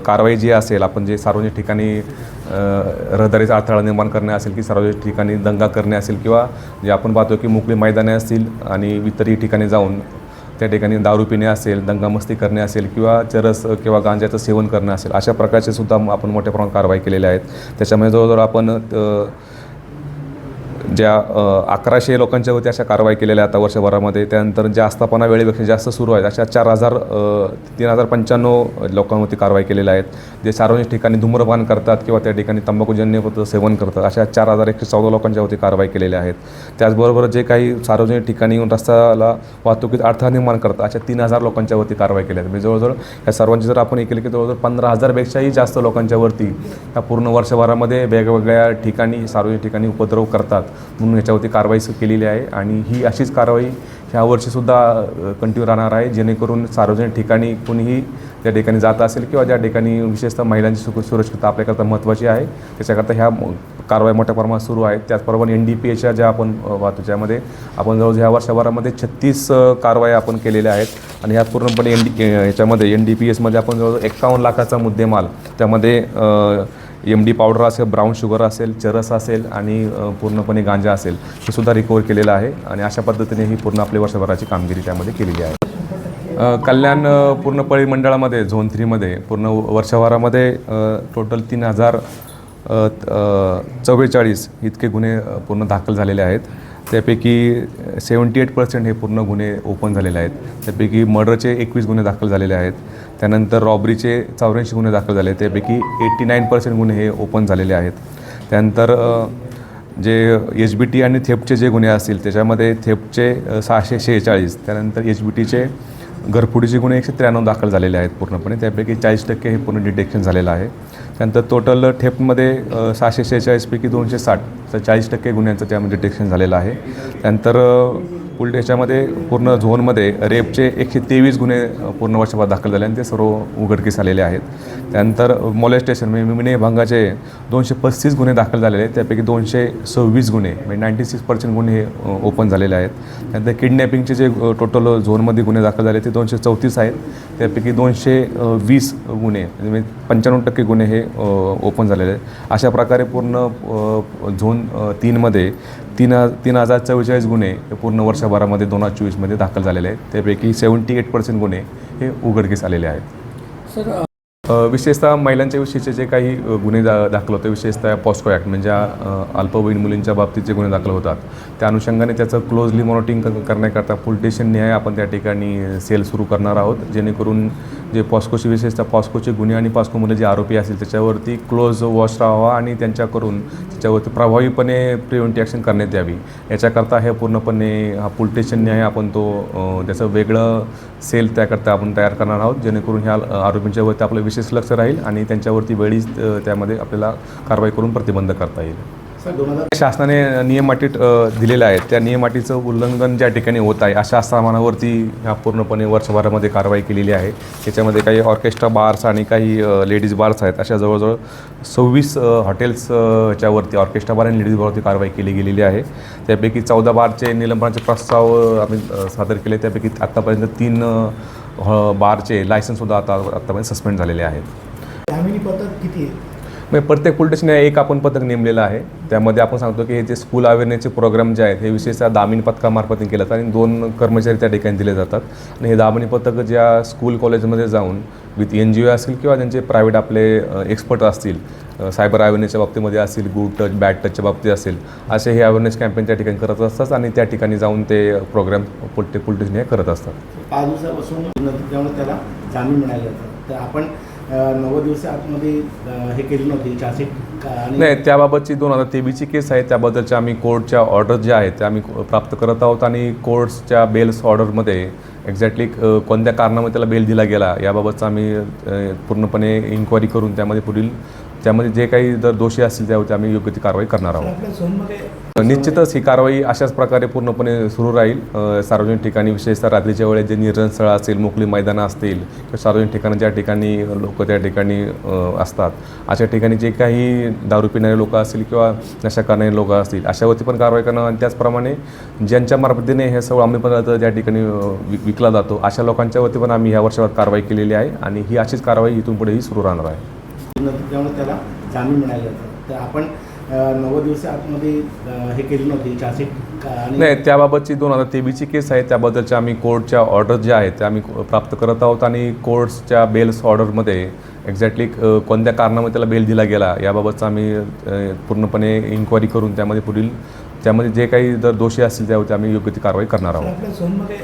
कारवाई जी असेल, आपण जे सार्वजनिक ठिकाणी रहदारीचा अडथळा निर्माण करणे असेल की सार्वजनिक ठिकाणी दंगा करणे असेल किंवा जे आपण पाहतो की मोकळी मैदाने असतील आणि इतरही ठिकाणी जाऊन त्या ठिकाणी दारू पिणे असेल, दंगामस्ती करणे असेल किंवा चरस किंवा गांजाचं सेवन करणं असेल, अशा प्रकारचे सुद्धा आपण मोठ्या प्रमाणात कारवाई केलेल्या आहेत. त्याच्यामुळे जवळजवळ आपण ज्या 1100 लोकांच्यावरती अशा कारवाई केलेल्या आता वर्षभरामध्ये. त्यानंतर ज्या आस्थापना वेळेपेक्षा जास्त सुरू आहेत अशा 3095 लोकांवरती कारवाई केलेल्या आहेत. जे सार्वजनिक ठिकाणी धूम्रपान करतात किंवा त्या ठिकाणी तंबाखूजन्य सेवन करतात अशा 4114 लोकांच्यावरती कारवाई केलेल्या आहेत. त्याचबरोबर जे काही सार्वजनिक ठिकाणी येऊन रस्त्याला वाहतुकीत अडथळा निर्माण करतात अशा 3000 लोकांच्यावरती कारवाई केल्या आहेत. म्हणजे जवळजवळ या सर्वांची जर आपण केली की जवळजवळ 15,000पेक्षाही जास्त लोकांच्यावरती या पूर्ण वर्षभरामध्ये वेगवेगळ्या ठिकाणी सार्वजनिक ठिकाणी उपद्रव करतात म्हणून याच्यावरती कारवाई केलेली आहे. आणि ही अशीच कारवाई ह्या वर्षीसुद्धा कंटिन्यू राहणार आहे, जेणेकरून सार्वजनिक ठिकाणी कोणीही त्या ठिकाणी जात असेल किंवा ज्या ठिकाणी विशेषतः महिलांची सुरक्षितता आपल्याकरता महत्त्वाची आहे त्याच्याकरता ह्या कारवाई मोठ्या प्रमाणात सुरू आहेत. त्याचप्रमाणे NDPAच्या ज्या आपण पाहतो त्यामध्ये आपण जवळजवळ ह्या वर्षभरामध्ये 36 कारवाया आपण केलेल्या आहेत. आणि ह्या पूर्णपणे याच्यामध्ये NDPSमध्ये आपण जवळजवळ 51 लाखाचा मुद्देमाल, त्यामध्ये MD पावडर असेल, ब्राऊन शुगर असेल, चरस असेल आणि पूर्णपणे गांजा असेल हे सुद्धा रिकवर केलेलं आहे. आणि अशा पद्धतीने ही पूर्ण आपली वर्षभराची कामगिरी त्यामध्ये केलेली आहे. कल्याण पूर्ण परिमंडळामध्ये झोन 3मध्ये पूर्ण वर्षभरामध्ये टोटल 3044 इतके गुन्हे पूर्ण दाखल झालेले आहेत. त्यापैकी 78% हे पूर्ण गुन्हे ओपन झालेले आहेत. त्यापैकी मर्डरचे 21 गुन्हे दाखल झालेले आहेत. त्यानंतर रॉबरीचे 84 गुन्हे दाखल झाले, त्यापैकी 89% गुन्हे हे ओपन झालेले आहेत. त्यानंतर जे HBT आणि थेफ्टचे जे गुन्हे असतील त्याच्यामध्ये थेफ्टचे 646, त्यानंतर HBTचे घरफोडीचे गुन्हे 193 दाखल झालेले आहेत पूर्णपणे, त्यापैकी 40% हे पूर्ण डिटेक्शन झालेलं आहे. त्यानंतर टोटल थेफ्टमध्ये 646पैकी 260 तर 40% गुन्ह्यांचं त्यामध्ये डिटेक्शन झालेलं आहे. त्यानंतर याच्यामध्ये पूर्ण झोनमध्ये रेपचे 123 गुन्हे पूर्ण वर्षभरात दाखल झाले आणि ते सर्व उघडकीस आलेले आहेत. त्यानंतर मॉलेस्टेशन म्हणजे विनयभंगाचे 235 गुन्हे दाखल झालेले आहेत, त्यापैकी 226 गुन्हे म्हणजे 96% गुन्हे हे ओपन झालेले आहेत. त्यानंतर किडनॅपिंगचे जे टोटल झोनमध्ये गुन्हे दाखल झाले ते 234 आहेत, त्यापैकी 220 गुन्हे म्हणजे 95% गुन्हे हे ओपन झालेले आहेत. अशा प्रकारे पूर्ण झोन 3मध्ये 3044 गुन्हे पूर्ण वर्षभरामध्ये 2024मध्ये दाखल झालेले आहेत. त्यापैकी 78% गुन्हे हे उघडकीस आलेले आहेत. सर विशेषतः महिलांच्या विषयीचे जे काही गुन्हे दाखल होते, विशेषतः पॉस्को ॲक्ट म्हणजे अल्पवयीन मुलींच्या बाबतीत जे गुन्हे दाखल होतात त्या अनुषंगाने त्याचं क्लोजली मॉनिटरिंग करण्याकरता पोलीस स्टेशन निहाय आपण त्या ठिकाणी सेल सुरू करणार आहोत, जेणेकरून जे पॉस्कोची विशेषतः पॉस्कोचे गुन्हे आणि पॉस्कोमध्ये जे आरोपी असतील त्याच्यावरती क्लोज वॉच राहावा आणि त्यांच्याकडून त्याच्यावरती प्रभावीपणे प्रिव्हेंटिव्ह ॲक्शन करण्यात यावी. याच्याकरता हे पूर्णपणे हा पोलीस स्टेशन निहाय आपण त्याचं वेगळं सेल त्याकरता आपण तयार करणार आहोत, जेणेकरून ह्या आरोपींच्यावरती आपलं विशेष लक्ष राहील आणि त्यांच्यावरती वेळीच त्यामध्ये आपल्याला कारवाई करून प्रतिबंध करता येईल. शासनाने नियम अटी दिलेल्या आहेत, त्या नियम अटीचं उल्लंघन ज्या ठिकाणी होत आहे अशा सामानावरती ह्या पूर्णपणे वर्षभरामध्ये कारवाई केलेली आहे. त्याच्यामध्ये काही ऑर्केस्ट्रा बार्स आणि काही लेडीज बार्स आहेत. अशा जवळजवळ 26 हॉटेल्सच्यावरती ऑर्केस्ट्रा बार आणि लेडीज बारवरती कारवाई केली गेलेली आहे. त्यापैकी 14 बारचे निलंबनाचे प्रस्ताव आम्ही सादर केले, त्यापैकी आत्तापर्यंत 3 बारचे लायसन्ससुद्धा आत्तापर्यंत सस्पेंड झालेले आहेत. जामिनी पद्धत किती आहे? म्हणजे प्रत्येक पोलीस स्टेशनने एक आपण पथक नेमलेलं आहे. त्यामध्ये आपण सांगतो की हे जे स्कूल अवेअरनेसचे प्रोग्राम जे आहेत हे विशेषतः दामिनी पथकामार्फत केले जातात आणि 2 कर्मचारी त्या ठिकाणी दिले जातात. आणि हे दामिनी पथक ज्या स्कूल कॉलेजमध्ये जाऊन विथ NGO असेल किंवा ज्यांचे प्रायव्हेट आपले एक्सपर्ट असतील, सायबर अवेअरनेसच्या बाबतीमध्ये असतील, गुड टच बॅड टचच्या बाबतीत असेल, असे हे अवेअरनेस कॅम्पेन त्या ठिकाणी करत असतात आणि त्या ठिकाणी जाऊन ते प्रोग्राम पोलीस स्टेशन करत असतात. 5 दिवसापासून त्यामुळे त्याला जामीन मिळाला जातात. तर आपण 90 दिवस आतमध्ये हे केली नव्हती चार्जशीट नाही, त्याबाबतची 2023ची केस आहे, त्याबद्दलच्या आम्ही कोर्टच्या ऑर्डर ज्या आहेत त्या आम्ही प्राप्त करत आहोत आणि कोर्ट्सच्या बेल्स ऑर्डरमध्ये एक्झॅक्टली कोणत्या कारणामुळे त्याला बेल दिला गेला याबाबतचा आम्ही पूर्णपणे इन्क्वायरी करून त्यामध्ये जे काही जर दोषी असतील त्यावरती आम्ही योग्य ती कारवाई करणार आहोत. निश्चितच ही कारवाई अशाच प्रकारे पूर्णपणे सुरू राहील. सार्वजनिक ठिकाणी विशेषतः रात्रीच्या वेळेस जे निर्जन स्थळं असतील, मोकळी मैदानं असतील किंवा सार्वजनिक ठिकाणी ज्या ठिकाणी लोक त्या ठिकाणी असतात, अशा ठिकाणी जे काही दारू पिणारे लोक असतील किंवा नशा करणारे लोक असतील अशावरती पण कारवाई करणं आणि त्याचप्रमाणे ज्यांच्या मार्फतीने हे सगळं अंमली पदार्थ ज्या ठिकाणी विकला जातो अशा लोकांच्यावरती पण आम्ही ह्या वर्षभरात कारवाई केलेली आहे आणि ही अशीच कारवाई इथून पुढेही सुरू राहणार आहे. त्यामुळे त्याला जामीन मिळाला होता. तर आपण 90 दिवस आतमध्ये हे केली नव्हती चार्जशीट आणि नाही, त्याबाबतची 2023ची केस आहे, त्याबद्दलच्या आम्ही कोर्टच्या ऑर्डर ज्या आहेत त्या आम्ही प्राप्त करत आहोत आणि कोर्ट्सच्या बेल्स ऑर्डरमध्ये एक्झॅक्टली कोणत्या कारणामुळे त्याला बेल दिला गेला याबाबतचं आम्ही पूर्णपणे इन्क्वायरी करून त्यामध्ये जे काही जर दोषी असतील त्यावरती आम्ही योग्य ती कारवाई करणार आहोत. आपल्या झोनमध्ये